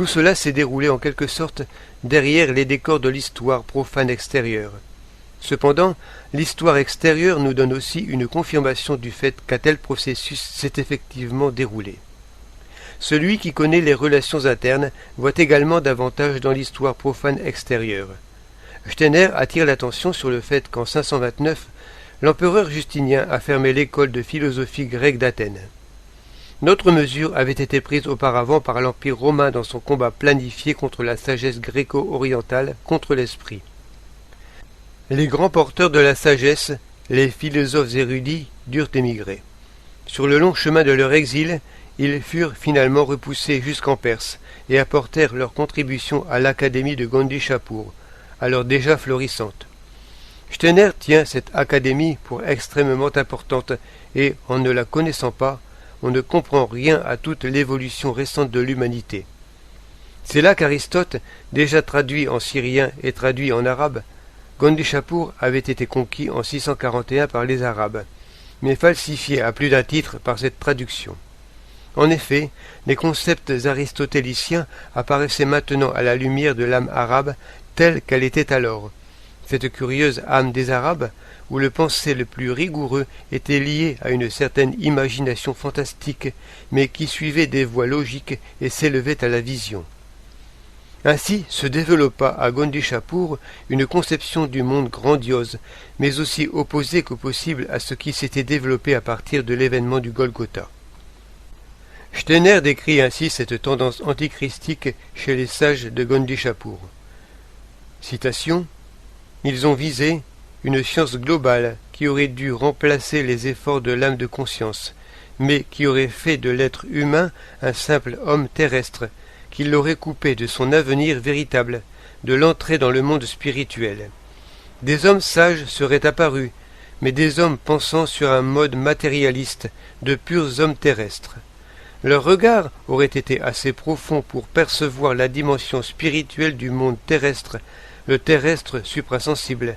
Tout cela s'est déroulé en quelque sorte derrière les décors de l'histoire profane extérieure. Cependant, l'histoire extérieure nous donne aussi une confirmation du fait qu'un tel processus s'est effectivement déroulé. Celui qui connaît les relations internes voit également davantage dans l'histoire profane extérieure. Steiner attire l'attention sur le fait qu'en 529, l'empereur Justinien a fermé l'école de philosophie grecque d'Athènes. D'autres mesures avaient été prises auparavant par l'Empire romain dans son combat planifié contre la sagesse gréco-orientale, contre l'esprit. Les grands porteurs de la sagesse, les philosophes érudits, durent émigrer. Sur le long chemin de leur exil, ils furent finalement repoussés jusqu'en Perse et apportèrent leur contribution à l'académie de Gondishapur, alors déjà florissante. Steiner tient cette académie pour extrêmement importante et, en ne la connaissant pas, on ne comprend rien à toute l'évolution récente de l'humanité. C'est là qu'Aristote, déjà traduit en syrien et traduit en arabe, Gondishapur avait été conquis en 641 par les Arabes, mais falsifié à plus d'un titre par cette traduction. En effet, les concepts aristotéliciens apparaissaient maintenant à la lumière de l'âme arabe telle qu'elle était alors. Cette curieuse âme des Arabes, où le pensée le plus rigoureux était lié à une certaine imagination fantastique, mais qui suivait des voies logiques et s'élevait à la vision. Ainsi se développa à Gondishapur une conception du monde grandiose, mais aussi opposée qu'au possible à ce qui s'était développé à partir de l'événement du Golgotha. Steiner décrit ainsi cette tendance antichristique chez les sages de Gondishapur. Citation : ils ont visé une science globale qui aurait dû remplacer les efforts de l'âme de conscience, mais qui aurait fait de l'être humain un simple homme terrestre, qui l'aurait coupé de son avenir véritable, de l'entrée dans le monde spirituel. Des hommes sages seraient apparus, mais des hommes pensant sur un mode matérialiste, de purs hommes terrestres. Leur regard aurait été assez profond pour percevoir la dimension spirituelle du monde terrestre, le terrestre suprasensible,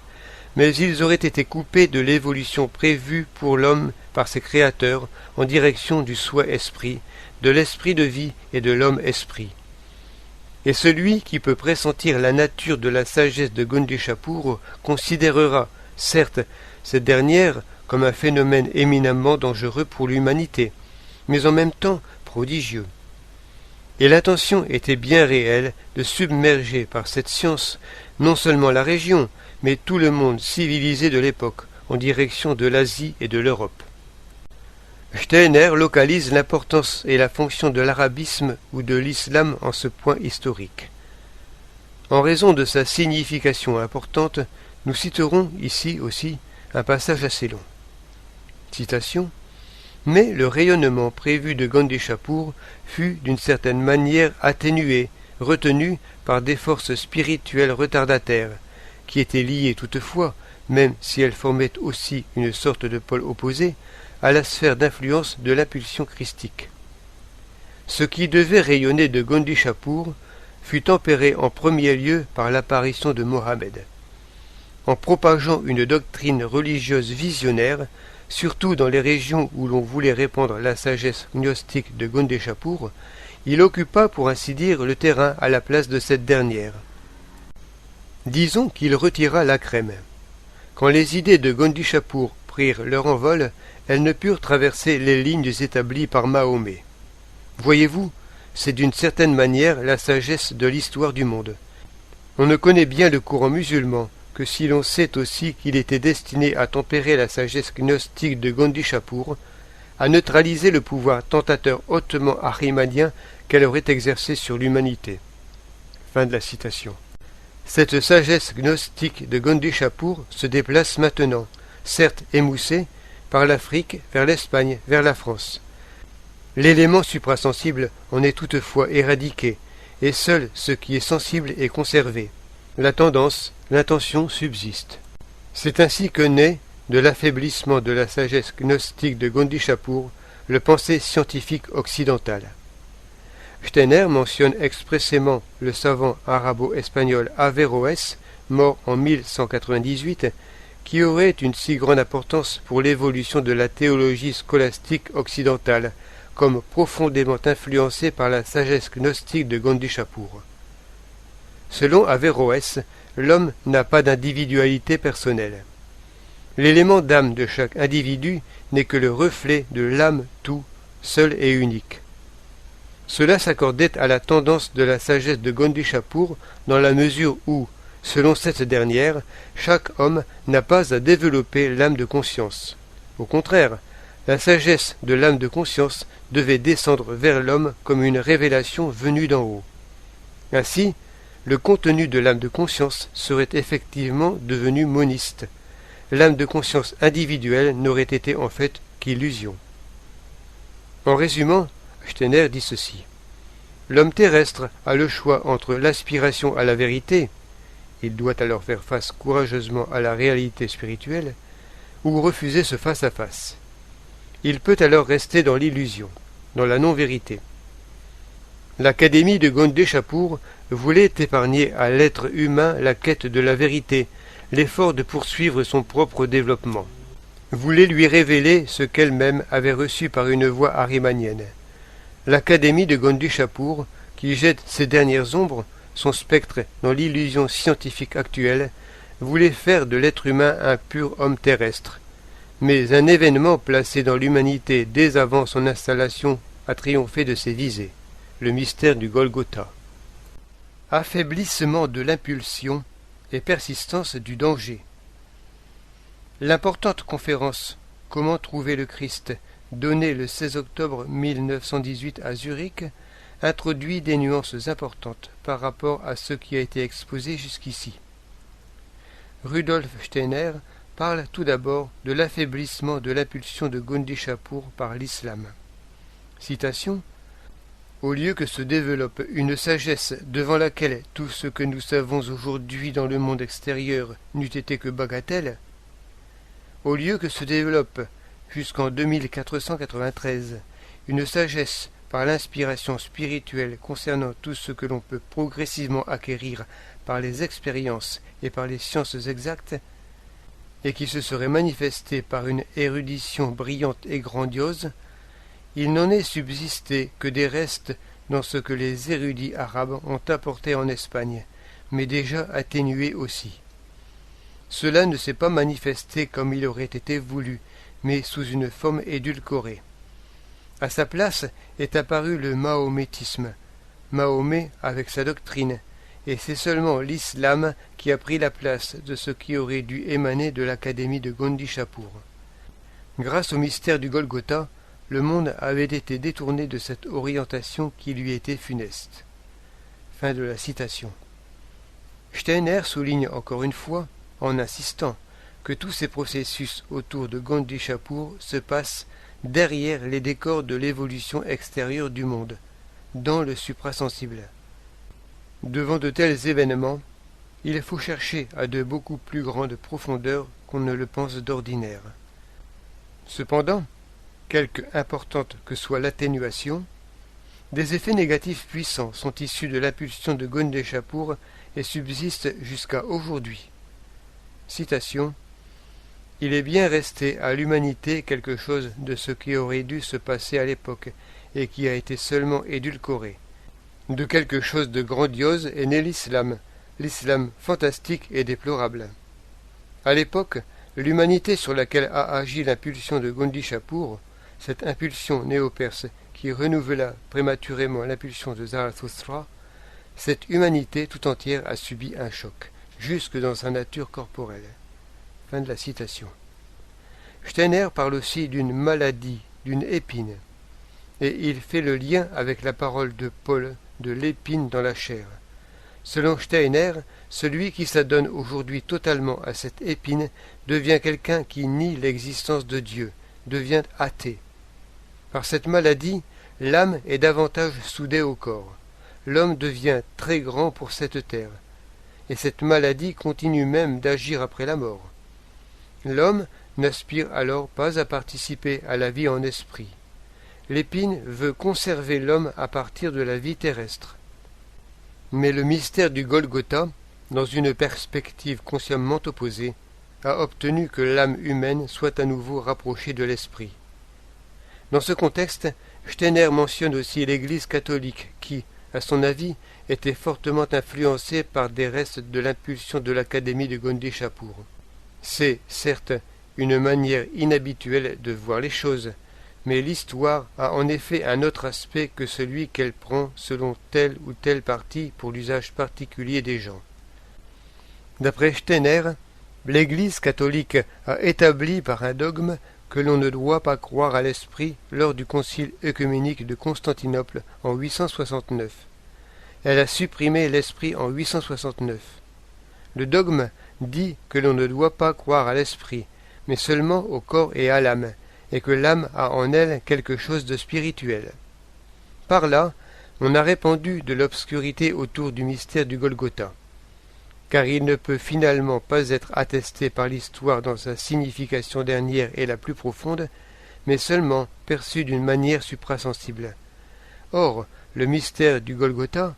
mais ils auraient été coupés de l'évolution prévue pour l'homme par ses créateurs en direction du soi-esprit, de l'esprit de vie et de l'homme-esprit. Et celui qui peut pressentir la nature de la sagesse de Gondishapur considérera, certes, cette dernière comme un phénomène éminemment dangereux pour l'humanité, mais en même temps prodigieux. Et l'intention était bien réelle de submerger par cette science non seulement la région, mais tout le monde civilisé de l'époque, en direction de l'Asie et de l'Europe. Steiner localise l'importance et la fonction de l'arabisme ou de l'islam en ce point historique. En raison de sa signification importante, nous citerons ici aussi un passage assez long. Citation : mais le rayonnement prévu de Gondishapur fut d'une certaine manière atténué, retenu par des forces spirituelles retardataires, qui étaient liées toutefois, même si elles formaient aussi une sorte de pôle opposé, à la sphère d'influence de l'impulsion christique. Ce qui devait rayonner de Gondishapur fut tempéré en premier lieu par l'apparition de Mohammed. En propageant une doctrine religieuse visionnaire, surtout dans les régions où l'on voulait répandre la sagesse gnostique de Gondishapur, il occupa pour ainsi dire le terrain à la place de cette dernière. Disons qu'il retira la crème. Quand les idées de Gondishapur prirent leur envol, elles ne purent traverser les lignes établies par Mahomet. Voyez-vous, c'est d'une certaine manière la sagesse de l'histoire du monde. On ne connaît bien le courant musulman que si l'on sait aussi qu'il était destiné à tempérer la sagesse gnostique de Gondishapur, à neutraliser le pouvoir tentateur hautement ahrimanien qu'elle aurait exercé sur l'humanité. Fin de la citation. Cette sagesse gnostique de Gondishapur se déplace maintenant, certes émoussée, par l'Afrique vers l'Espagne, vers la France. L'élément suprasensible en est toutefois éradiqué, et seul ce qui est sensible est conservé. La tendance, l'intention subsiste. C'est ainsi que naît, de l'affaiblissement de la sagesse gnostique de Gondishapur, le pensée scientifique occidental. Steiner mentionne expressément le savant arabo-espagnol Averroès, mort en 1198, qui aurait une si grande importance pour l'évolution de la théologie scolastique occidentale, comme profondément influencé par la sagesse gnostique de Gondishapur. Selon Averroès, l'homme n'a pas d'individualité personnelle. L'élément d'âme de chaque individu n'est que le reflet de l'âme tout, seul et unique. Cela s'accordait à la tendance de la sagesse de Gondishapur dans la mesure où, selon cette dernière, chaque homme n'a pas à développer l'âme de conscience. Au contraire, la sagesse de l'âme de conscience devait descendre vers l'homme comme une révélation venue d'en haut. Ainsi, le contenu de l'âme de conscience serait effectivement devenu moniste. L'âme de conscience individuelle n'aurait été en fait qu'illusion. En résumant, Steiner dit ceci. L'homme terrestre a le choix entre l'aspiration à la vérité, il doit alors faire face courageusement à la réalité spirituelle, ou refuser ce face-à-face. Il peut alors rester dans l'illusion, dans la non-vérité. L'Académie de Gondishapur voulait épargner à l'être humain la quête de la vérité, l'effort de poursuivre son propre développement. Voulait lui révéler ce qu'elle-même avait reçu par une voie arimanienne. L'Académie de Gondishapur, qui jette ses dernières ombres, son spectre dans l'illusion scientifique actuelle, voulait faire de l'être humain un pur homme terrestre. Mais un événement placé dans l'humanité dès avant son installation a triomphé de ses visées, le mystère du Golgotha. Affaiblissement de l'impulsion et persistance du danger. L'importante conférence « Comment trouver le Christ » donnée le 16 octobre 1918 à Zurich introduit des nuances importantes par rapport à ce qui a été exposé jusqu'ici. Rudolf Steiner parle tout d'abord de l'affaiblissement de l'impulsion de Gondishapur par l'islam. Citation. Au lieu que se développe une sagesse devant laquelle tout ce que nous savons aujourd'hui dans le monde extérieur n'eût été que bagatelle, au lieu que se développe, jusqu'en 2493, une sagesse par l'inspiration spirituelle concernant tout ce que l'on peut progressivement acquérir par les expériences et par les sciences exactes, et qui se serait manifestée par une érudition brillante et grandiose, il n'en est subsisté que des restes dans ce que les érudits arabes ont apporté en Espagne, mais déjà atténués aussi. Cela ne s'est pas manifesté comme il aurait été voulu, mais sous une forme édulcorée. À sa place est apparu le mahométisme, Mahomet avec sa doctrine, et c'est seulement l'islam qui a pris la place de ce qui aurait dû émaner de l'Académie de Gondishapur. Grâce au mystère du Golgotha, le monde avait été détourné de cette orientation qui lui était funeste. Fin de la citation. Steiner souligne encore une fois, en insistant, que tous ces processus autour de Gondishapur se passent derrière les décors de l'évolution extérieure du monde, dans le suprasensible. Devant de tels événements, il faut chercher à de beaucoup plus grandes profondeurs qu'on ne le pense d'ordinaire. Cependant, quelque importante que soit l'atténuation, des effets négatifs puissants sont issus de l'impulsion de Gondishapur et subsistent jusqu'à aujourd'hui. Citation. Il est bien resté à l'humanité quelque chose de ce qui aurait dû se passer à l'époque et qui a été seulement édulcoré. De quelque chose de grandiose est né l'islam fantastique et déplorable. À l'époque, l'humanité sur laquelle a agi l'impulsion de Gondishapur, cette impulsion néo-perse qui renouvela prématurément l'impulsion de Zarathustra, cette humanité tout entière a subi un choc, jusque dans sa nature corporelle. Fin de la citation. Steiner parle aussi d'une maladie, d'une épine, et il fait le lien avec la parole de Paul de l'épine dans la chair. Selon Steiner, celui qui s'adonne aujourd'hui totalement à cette épine devient quelqu'un qui nie l'existence de Dieu, devient athée. Par cette maladie, l'âme est davantage soudée au corps. L'homme devient très grand pour cette terre, et cette maladie continue même d'agir après la mort. L'homme n'aspire alors pas à participer à la vie en esprit. L'épine veut conserver l'homme à partir de la vie terrestre. Mais le mystère du Golgotha, dans une perspective consciemment opposée, a obtenu que l'âme humaine soit à nouveau rapprochée de l'esprit. Dans ce contexte, Steiner mentionne aussi l'Église catholique qui, à son avis, était fortement influencée par des restes de l'impulsion de l'Académie de Gondishapur. C'est, certes, une manière inhabituelle de voir les choses, mais l'histoire a en effet un autre aspect que celui qu'elle prend selon tel ou tel parti pour l'usage particulier des gens. D'après Steiner, l'Église catholique a établi par un dogme que l'on ne doit pas croire à l'esprit lors du concile œcuménique de Constantinople en 869. Elle a supprimé l'esprit en 869. Le dogme dit que l'on ne doit pas croire à l'esprit, mais seulement au corps et à l'âme, et que l'âme a en elle quelque chose de spirituel. Par là, on a répandu de l'obscurité autour du mystère du Golgotha, car il ne peut finalement pas être attesté par l'histoire dans sa signification dernière et la plus profonde, mais seulement perçu d'une manière suprasensible. Or, le mystère du Golgotha,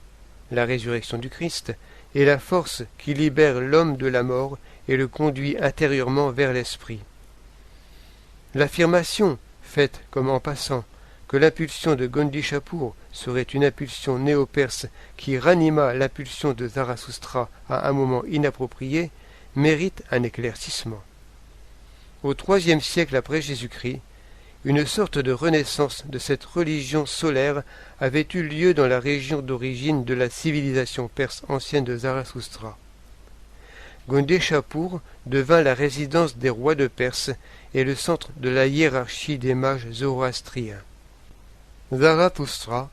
la résurrection du Christ, est la force qui libère l'homme de la mort et le conduit intérieurement vers l'esprit. L'affirmation, faite comme en passant, que l'impulsion de Gondishapur serait une impulsion néo-perse qui ranima l'impulsion de Zarathustra à un moment inapproprié, mérite un éclaircissement. Au IIIe siècle après Jésus-Christ, une sorte de renaissance de cette religion solaire avait eu lieu dans la région d'origine de la civilisation perse ancienne de Zarathustra. Gondeshapur devint la résidence des rois de Perse et le centre de la hiérarchie des mages zoroastriens. Zarathustra,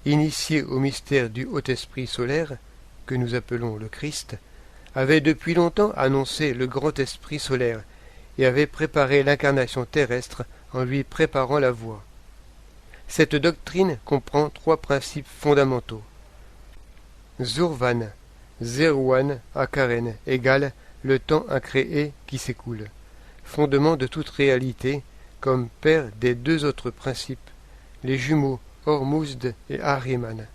initié au mystère du Haut-Esprit solaire, que nous appelons le Christ, avait depuis longtemps annoncé le Grand Esprit solaire et avait préparé l'incarnation terrestre en lui préparant la voie. Cette doctrine comprend trois principes fondamentaux. Zurvan, Zerouan, Akaren égale le temps incréé qui s'écoule, fondement de toute réalité, comme père des deux autres principes, les jumeaux Hormuzd et Ahriman,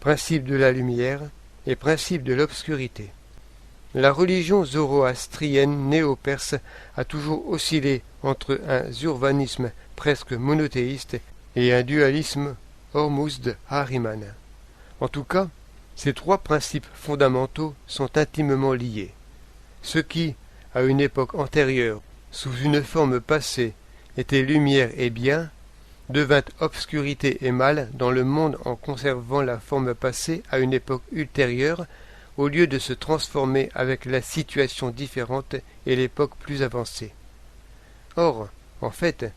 principe de la lumière et principe de l'obscurité. La religion zoroastrienne néo-perse a toujours oscillé entre un zurvanisme presque monothéiste et un dualisme Hormuzd-Ahriman. En tout cas, ces trois principes fondamentaux sont intimement liés. Ce qui, à une époque antérieure, sous une forme passée, était lumière et bien, devint obscurité et mal dans le monde en conservant la forme passée à une époque ultérieure, au lieu de se transformer avec la situation différente et l'époque plus avancée. Or, en fait,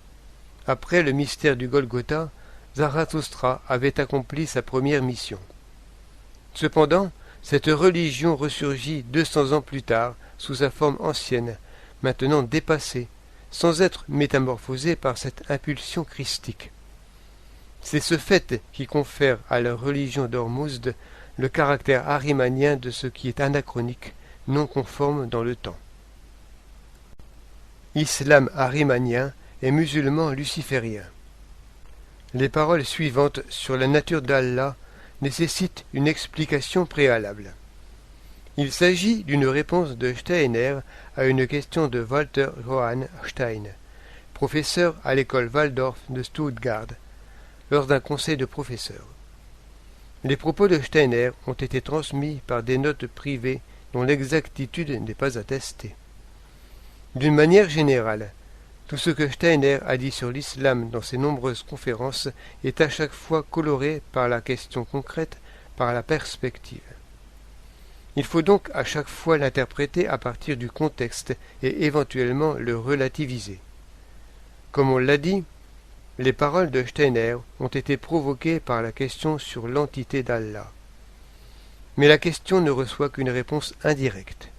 après le mystère du Golgotha, Zarathustra avait accompli sa première mission. Cependant, cette religion ressurgit 200 ans plus tard sous sa forme ancienne, maintenant dépassée, sans être métamorphosée par cette impulsion christique. C'est ce fait qui confère à la religion d'Hormuzd le caractère ahrimanien de ce qui est anachronique, non conforme dans le temps. Islam ahrimanien et musulman luciférien. Les paroles suivantes sur la nature d'Allah nécessitent une explication préalable. Il s'agit d'une réponse de Steiner à une question de Walter Johann Stein, professeur à l'école Waldorf de Stuttgart, lors d'un conseil de professeurs. Les propos de Steiner ont été transmis par des notes privées dont l'exactitude n'est pas attestée. D'une manière générale, tout ce que Steiner a dit sur l'islam dans ses nombreuses conférences est à chaque fois coloré par la question concrète, par la perspective. Il faut donc à chaque fois l'interpréter à partir du contexte et éventuellement le relativiser. Comme on l'a dit, les paroles de Steiner ont été provoquées par la question sur l'entité d'Allah. Mais la question ne reçoit qu'une réponse indirecte,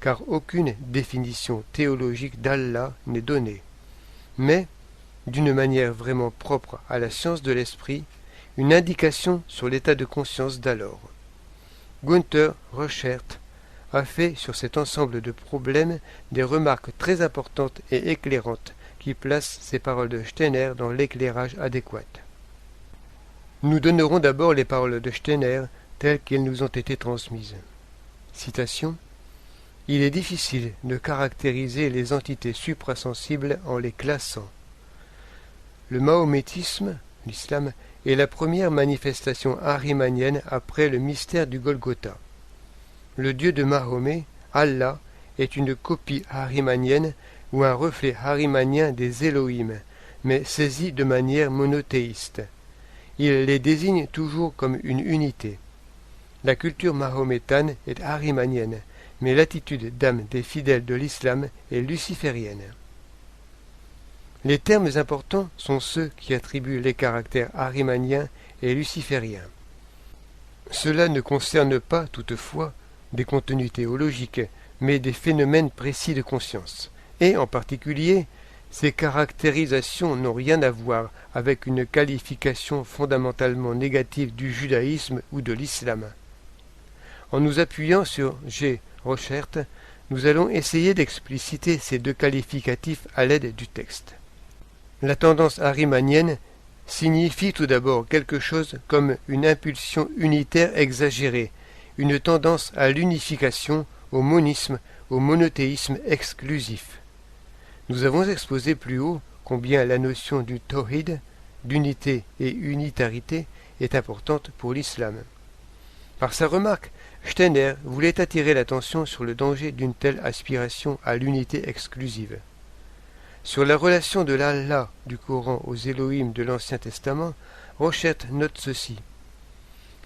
car aucune définition théologique d'Allah n'est donnée, mais, d'une manière vraiment propre à la science de l'esprit, une indication sur l'état de conscience d'alors. Gunther Reichert a fait sur cet ensemble de problèmes des remarques très importantes et éclairantes qui placent ces paroles de Steiner dans l'éclairage adéquat. Nous donnerons d'abord les paroles de Steiner telles qu'elles nous ont été transmises. Citation. « Il est difficile de caractériser les entités suprasensibles en les classant. Le mahométisme, l'islam, est la première manifestation ahrimanienne après le mystère du Golgotha. Le Dieu de Mahomet, Allah, est une copie ahrimanienne ou un reflet ahrimanien des Elohim, mais saisi de manière monothéiste. Il les désigne toujours comme une unité. La culture mahométane est ahrimanienne, mais l'attitude d'âme des fidèles de l'islam est luciférienne. Les termes importants sont ceux qui attribuent les caractères ahrimaniens et lucifériens. Cela ne concerne pas, toutefois, des contenus théologiques, mais des phénomènes précis de conscience. Et, en particulier, ces caractérisations n'ont rien à voir avec une qualification fondamentalement négative du judaïsme ou de l'islam. En nous appuyant sur G. Rochert, nous allons essayer d'expliciter ces deux qualificatifs à l'aide du texte. La tendance ahrimanienne signifie tout d'abord quelque chose comme une impulsion unitaire exagérée, une tendance à l'unification, au monisme, au monothéisme exclusif. Nous avons exposé plus haut combien la notion du tawhid, d'unité et unitarité, est importante pour l'islam. Par sa remarque, Steiner voulait attirer l'attention sur le danger d'une telle aspiration à l'unité exclusive. Sur la relation de l'Allah du Coran aux Elohim de l'Ancien Testament, Rochert note ceci.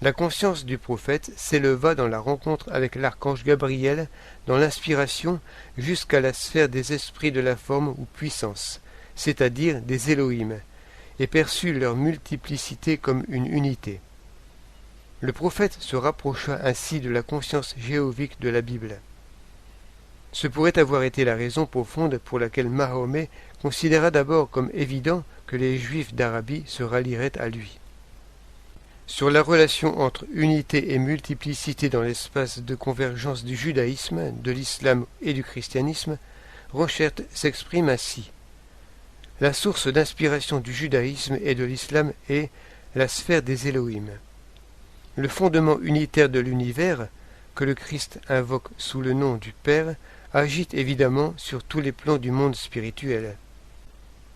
La conscience du prophète s'éleva dans la rencontre avec l'archange Gabriel, dans l'inspiration, jusqu'à la sphère des esprits de la forme ou puissance, c'est-à-dire des Elohim, et perçut leur multiplicité comme une unité. Le prophète se rapprocha ainsi de la conscience jéhovique de la Bible. Ce pourrait avoir été la raison profonde pour laquelle Mahomet considéra d'abord comme évident que les Juifs d'Arabie se rallieraient à lui. Sur la relation entre unité et multiplicité dans l'espace de convergence du judaïsme, de l'islam et du christianisme, Rochert s'exprime ainsi. La source d'inspiration du judaïsme et de l'islam est la sphère des Elohim. Le fondement unitaire de l'univers, que le Christ invoque sous le nom du Père, agite évidemment sur tous les plans du monde spirituel.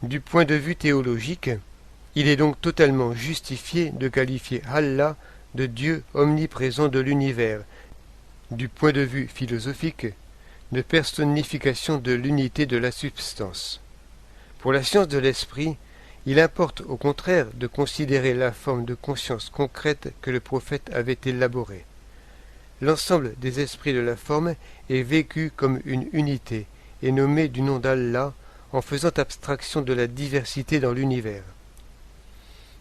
Du point de vue théologique, il est donc totalement justifié de qualifier Allah de Dieu omniprésent de l'univers, du point de vue philosophique, de personnification de l'unité de la substance. Pour la science de l'esprit, il importe au contraire de considérer la forme de conscience concrète que le prophète avait élaborée. L'ensemble des esprits de la forme est vécu comme une unité et nommé du nom d'Allah en faisant abstraction de la diversité dans l'univers.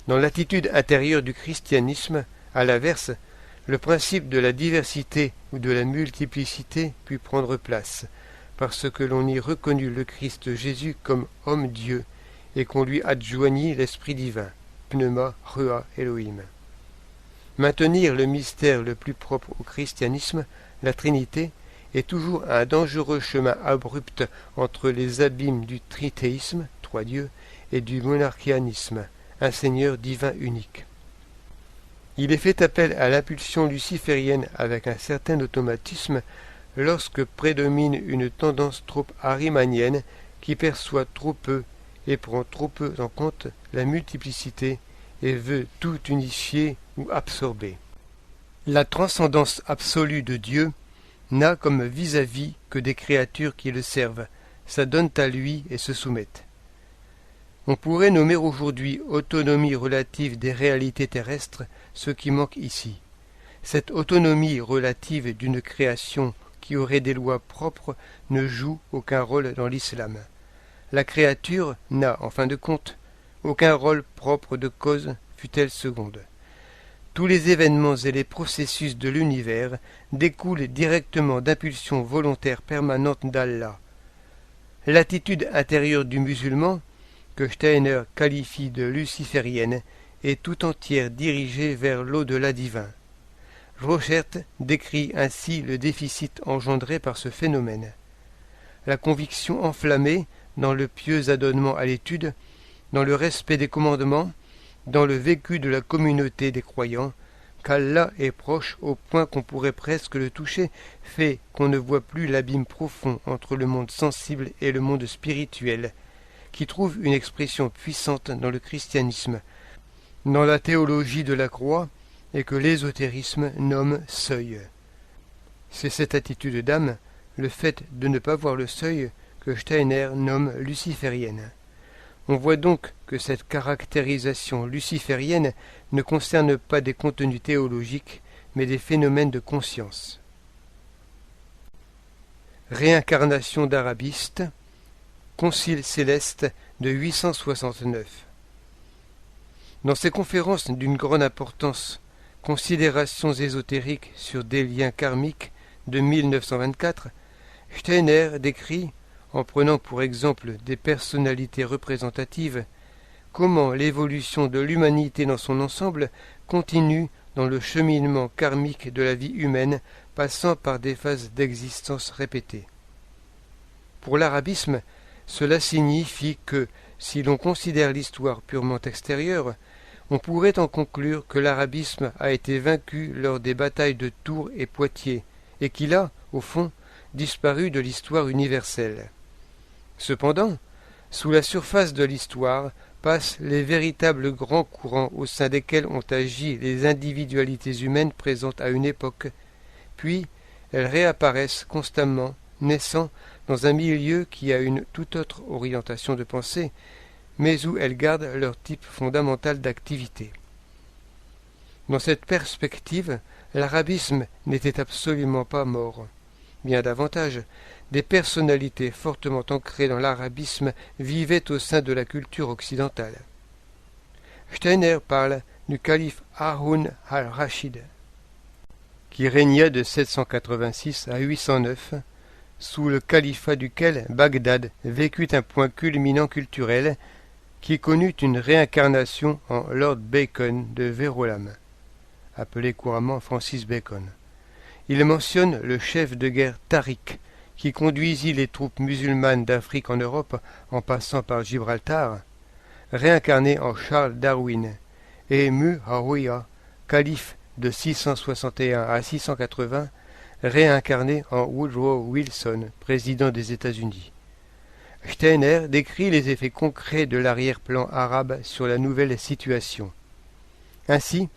Dans l'attitude intérieure du christianisme, à l'inverse, le principe de la diversité ou de la multiplicité put prendre place, parce que l'on y reconnut le Christ Jésus comme homme-dieu et qu'on lui adjoignit l'Esprit divin, Pneuma, Rua, Elohim. Maintenir le mystère le plus propre au christianisme, la Trinité, est toujours un dangereux chemin abrupt entre les abîmes du trithéisme, trois dieux, et du monarchianisme, un Seigneur divin unique. Il est fait appel à l'impulsion luciférienne avec un certain automatisme lorsque prédomine une tendance trop ahrimanienne qui perçoit trop peu et prend trop peu en compte la multiplicité et veut tout unifier ou absorber. La transcendance absolue de Dieu n'a comme vis-à-vis que des créatures qui le servent, s'adonnent à lui et se soumettent. On pourrait nommer aujourd'hui autonomie relative des réalités terrestres ce qui manque ici. Cette autonomie relative d'une création qui aurait des lois propres ne joue aucun rôle dans l'islam. La créature n'a, en fin de compte, aucun rôle propre de cause, fût-elle seconde. Tous les événements et les processus de l'univers découlent directement d'impulsions volontaires permanentes d'Allah. L'attitude intérieure du musulman, que Steiner qualifie de luciférienne, est tout entière dirigée vers l'au-delà divin. Rochert décrit ainsi le déficit engendré par ce phénomène. La conviction enflammée, dans le pieux adonnement à l'étude, dans le respect des commandements, dans le vécu de la communauté des croyants, qu'Allah est proche au point qu'on pourrait presque le toucher, fait qu'on ne voit plus l'abîme profond entre le monde sensible et le monde spirituel, qui trouve une expression puissante dans le christianisme, dans la théologie de la croix et que l'ésotérisme nomme seuil. C'est cette attitude d'âme, le fait de ne pas voir le seuil, que Steiner nomme luciférienne. On voit donc que cette caractérisation luciférienne ne concerne pas des contenus théologiques, mais des phénomènes de conscience. Réincarnation d'arabiste, Concile céleste de 869. Dans ses conférences d'une grande importance, Considérations ésotériques sur des liens karmiques de 1924, Steiner décrit, en prenant pour exemple des personnalités représentatives, comment l'évolution de l'humanité dans son ensemble continue dans le cheminement karmique de la vie humaine, passant par des phases d'existence répétées. Pour l'arabisme, cela signifie que, si l'on considère l'histoire purement extérieure, on pourrait en conclure que l'arabisme a été vaincu lors des batailles de Tours et Poitiers, et qu'il a, au fond, disparu de l'histoire universelle. Cependant, sous la surface de l'histoire passent les véritables grands courants au sein desquels ont agi les individualités humaines présentes à une époque, puis elles réapparaissent constamment, naissant dans un milieu qui a une toute autre orientation de pensée, mais où elles gardent leur type fondamental d'activité. Dans cette perspective, l'arabisme n'était absolument pas mort. Bien davantage, des personnalités fortement ancrées dans l'arabisme vivaient au sein de la culture occidentale. Steiner parle du calife Haroun al-Rachid, qui régna de 786 à 809, sous le califat duquel Bagdad vécut un point culminant culturel qui connut une réincarnation en Lord Bacon de Verulam, appelé couramment Francis Bacon. Il mentionne le chef de guerre Tariq, qui conduisit les troupes musulmanes d'Afrique en Europe en passant par Gibraltar, réincarné en Charles Darwin, et Muawiyah, calife de 661 à 680, réincarné en Woodrow Wilson, président des États-Unis. Steiner décrit les effets concrets de l'arrière-plan arabe sur la nouvelle situation. Ainsi,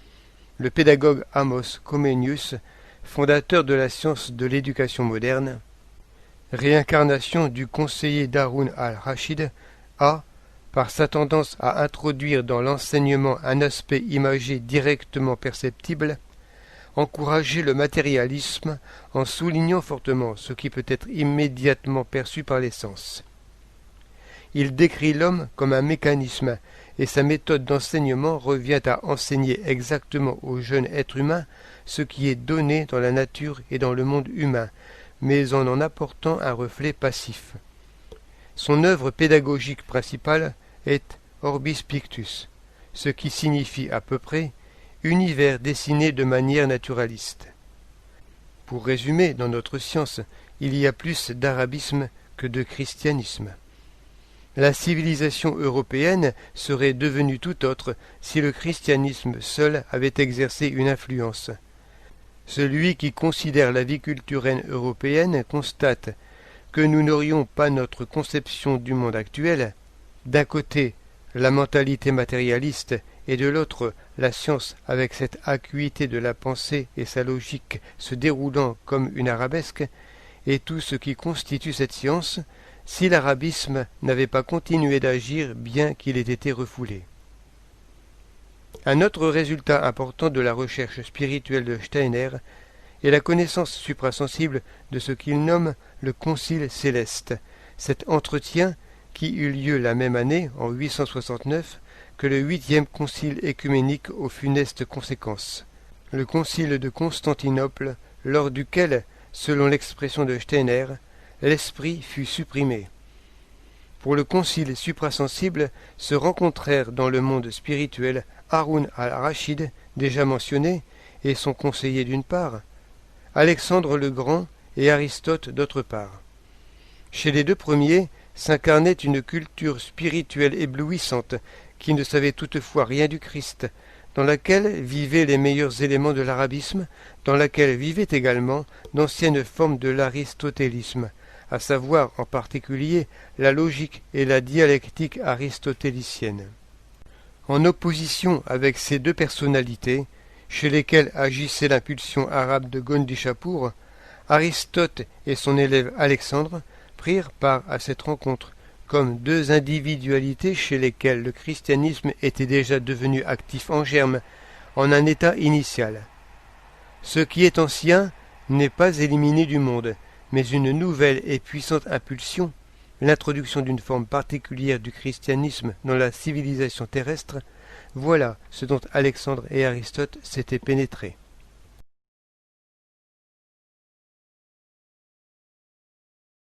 le pédagogue Amos Comenius, fondateur de la science de l'éducation moderne, réincarnation du conseiller d'Haroun al-Rachid, a, par sa tendance à introduire dans l'enseignement un aspect imagé directement perceptible, encouragé le matérialisme en soulignant fortement ce qui peut être immédiatement perçu par les sens. Il décrit l'homme comme un mécanisme, et sa méthode d'enseignement revient à enseigner exactement au jeune être humain ce qui est donné dans la nature et dans le monde humain, mais en apportant un reflet passif. Son œuvre pédagogique principale est Orbis Pictus, ce qui signifie à peu près univers dessiné de manière naturaliste. Pour résumer, dans notre science, il y a plus d'arabisme que de christianisme. La civilisation européenne serait devenue tout autre si le christianisme seul avait exercé une influence. Celui qui considère la vie culturelle européenne constate que nous n'aurions pas notre conception du monde actuel, d'un côté la mentalité matérialiste et de l'autre la science avec cette acuité de la pensée et sa logique se déroulant comme une arabesque, et tout ce qui constitue cette science, si l'arabisme n'avait pas continué d'agir bien qu'il ait été refoulé. Un autre résultat important de la recherche spirituelle de Steiner est la connaissance suprasensible de ce qu'il nomme le Concile céleste, cet entretien qui eut lieu la même année, en 869, que le 8e concile écuménique aux funestes conséquences, le concile de Constantinople, lors duquel, selon l'expression de Steiner, l'esprit fut supprimé. Pour le concile suprasensible se rencontrèrent dans le monde spirituel Haroun al-Rachid, déjà mentionné, et son conseiller d'une part, Alexandre le Grand et Aristote d'autre part. Chez les deux premiers s'incarnait une culture spirituelle éblouissante, qui ne savait toutefois rien du Christ, dans laquelle vivaient les meilleurs éléments de l'arabisme, dans laquelle vivaient également d'anciennes formes de l'aristotélisme, à savoir en particulier la logique et la dialectique aristotélicienne. En opposition avec ces deux personnalités, chez lesquelles agissait l'impulsion arabe de Gondichapour, Aristote et son élève Alexandre prirent part à cette rencontre, comme deux individualités chez lesquelles le christianisme était déjà devenu actif en germe, en un état initial. Ce qui est ancien n'est pas éliminé du monde, mais une nouvelle et puissante impulsion, l'introduction d'une forme particulière du christianisme dans la civilisation terrestre, voilà ce dont Alexandre et Aristote s'étaient pénétrés.